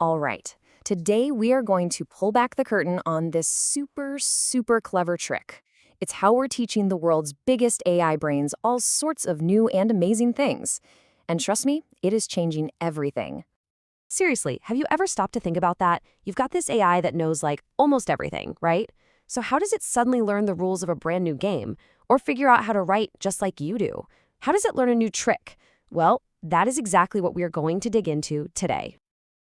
All right. Today we are going to pull back the curtain on this super clever trick. It's how we're teaching the world's biggest AI brains all sorts of new and amazing things. And trust me, it is changing everything. Seriously, have you ever stopped to think about that? You've got this AI that knows almost everything, right? So how does it suddenly learn the rules of a brand new game? Or figure out how to write just like you do? How does it learn a new trick? Well, that is exactly what we are going to dig into today.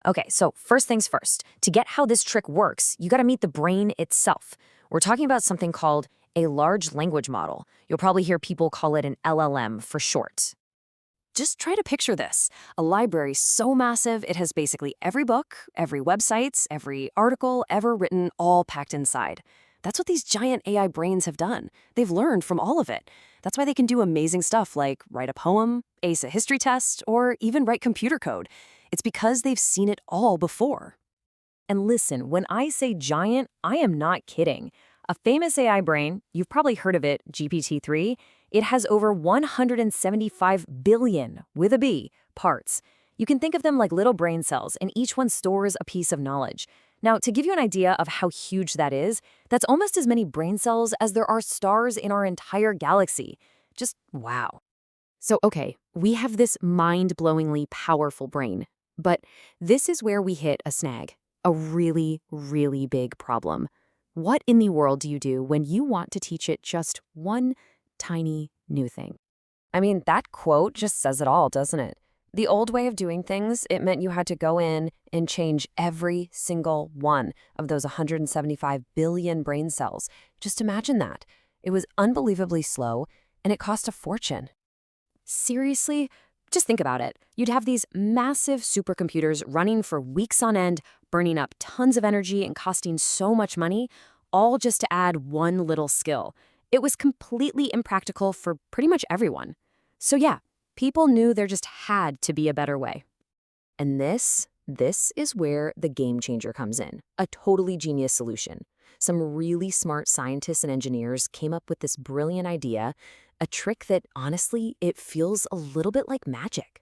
Okay, so first things first. To get how this trick works, you gotta meet the brain itself. We're talking about something called a large language model. You'll probably hear people call it an LLM for short. Just try to picture this. A library so massive it has basically every book, every website, every article ever written all packed inside. That's what these giant AI brains have done. They've learned from all of it. That's why they can do amazing stuff like write a poem, ace a history test, or even write computer code. It's because they've seen it all before. And listen, when I say giant, I am not kidding. A famous AI brain, you've probably heard of it, GPT-3, it has over 175 billion, with a B, parts. You can think of them like little brain cells, and each one stores a piece of knowledge. Now, to give you an idea of how huge that is, that's almost as many brain cells as there are stars in our entire galaxy. Just wow. So, okay, we have this mind-blowingly powerful brain. But this is where we hit a snag, a really big problem. What in the world do you do when you want to teach it just one tiny new thing? I mean, that quote just says it all, doesn't it? The old way of doing things, it meant you had to go in and change every single one of those 175 billion brain cells. Just imagine that. It was unbelievably slow, and it cost a fortune. Seriously? Just think about it. You'd have these massive supercomputers running for weeks on end, burning up tons of energy and costing so much money, all just to add one little skill. It was completely impractical for pretty much everyone. So yeah, people knew there just had to be a better way. And this is where the game changer comes in, a totally genius solution. Some really smart scientists and engineers came up with this brilliant idea, a trick that, honestly, it feels a little bit like magic.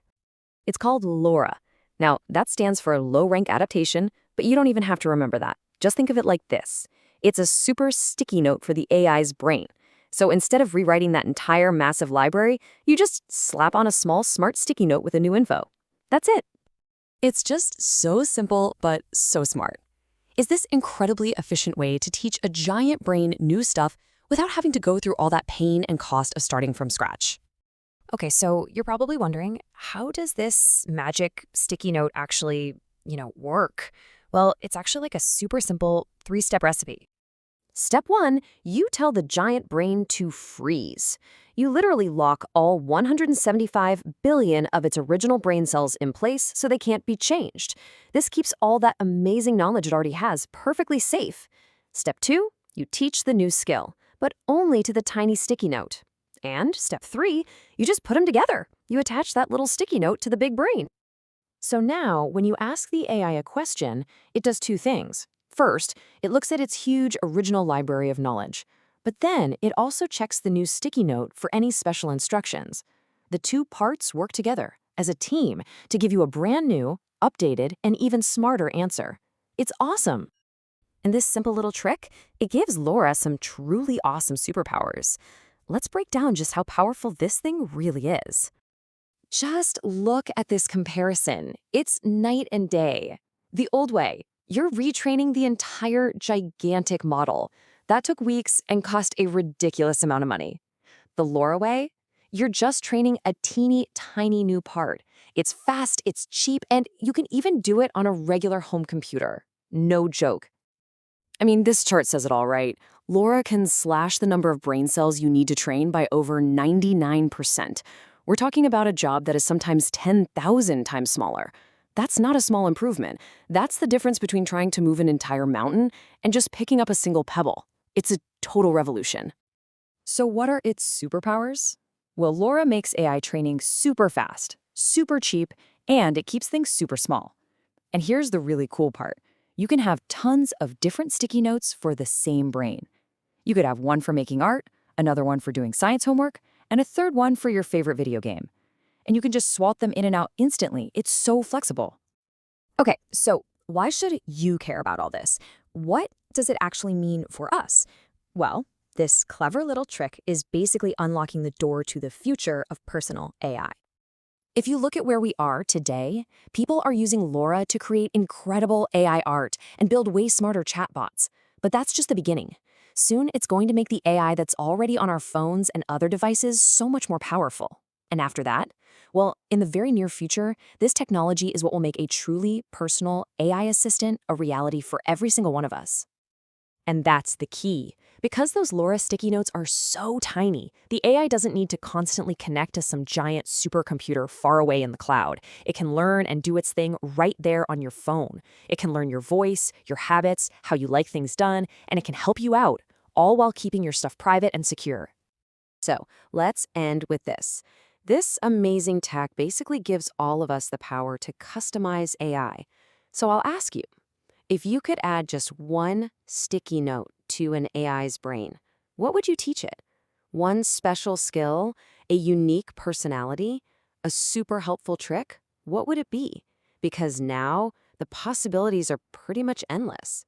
It's called LoRA. Now, that stands for low-rank adaptation, but you don't even have to remember that. Just think of it like this. It's a super sticky note for the AI's brain. So instead of rewriting that entire massive library, you just slap on a small smart sticky note with a new info. That's it. It's just so simple, but so smart. Is this incredibly efficient way to teach a giant brain new stuff without having to go through all that pain and cost of starting from scratch? Okay, so you're probably wondering, how does this magic sticky note actually, work? Well, it's actually like a super simple 3-step recipe. Step 1, you tell the giant brain to freeze. You literally lock all 175 billion of its original brain cells in place so they can't be changed. This keeps all that amazing knowledge it already has perfectly safe. Step 2, you teach the new skill, but only to the tiny sticky note. And step 3, you just put them together. You attach that little sticky note to the big brain. So now, when you ask the AI a question, it does 2 things. First, it looks at its huge original library of knowledge. But then, it also checks the new sticky note for any special instructions. The 2 parts work together, as a team, to give you a brand new, updated, and even smarter answer. It's awesome! And this simple little trick, it gives LoRA some truly awesome superpowers. Let's break down just how powerful this thing really is. Just look at this comparison. It's night and day. The old way, you're retraining the entire gigantic model. That took weeks and cost a ridiculous amount of money. The LoRA way, you're just training a teeny tiny new part. It's fast, it's cheap, and you can even do it on a regular home computer. No joke. I mean, this chart says it all, right? LoRA can slash the number of brain cells you need to train by over 99%. We're talking about a job that is sometimes 10,000 times smaller. That's not a small improvement. That's the difference between trying to move an entire mountain and just picking up a single pebble. It's a total revolution. So what are its superpowers? Well, LoRA makes AI training super fast, super cheap, and it keeps things super small. And here's the really cool part. You can have tons of different sticky notes for the same brain. You could have one for making art, another one for doing science homework, and a third one for your favorite video game. And you can just swap them in and out instantly. It's so flexible. Okay, so why should you care about all this? What does it actually mean for us? Well, this clever little trick is basically unlocking the door to the future of personal AI. If you look at where we are today, people are using LoRA to create incredible AI art and build way smarter chatbots. But that's just the beginning. Soon, it's going to make the AI that's already on our phones and other devices so much more powerful. And after that, well, in the very near future, this technology is what will make a truly personal AI assistant a reality for every single one of us. And that's the key. Because those LoRA sticky notes are so tiny, the AI doesn't need to constantly connect to some giant supercomputer far away in the cloud. It can learn and do its thing right there on your phone. It can learn your voice, your habits, how you like things done, and it can help you out, all while keeping your stuff private and secure. So let's end with this. This amazing tech basically gives all of us the power to customize AI. So I'll ask you, if you could add just one sticky note to an AI's brain, what would you teach it? One special skill, a unique personality, a super helpful trick? What would it be? Because now the possibilities are pretty much endless.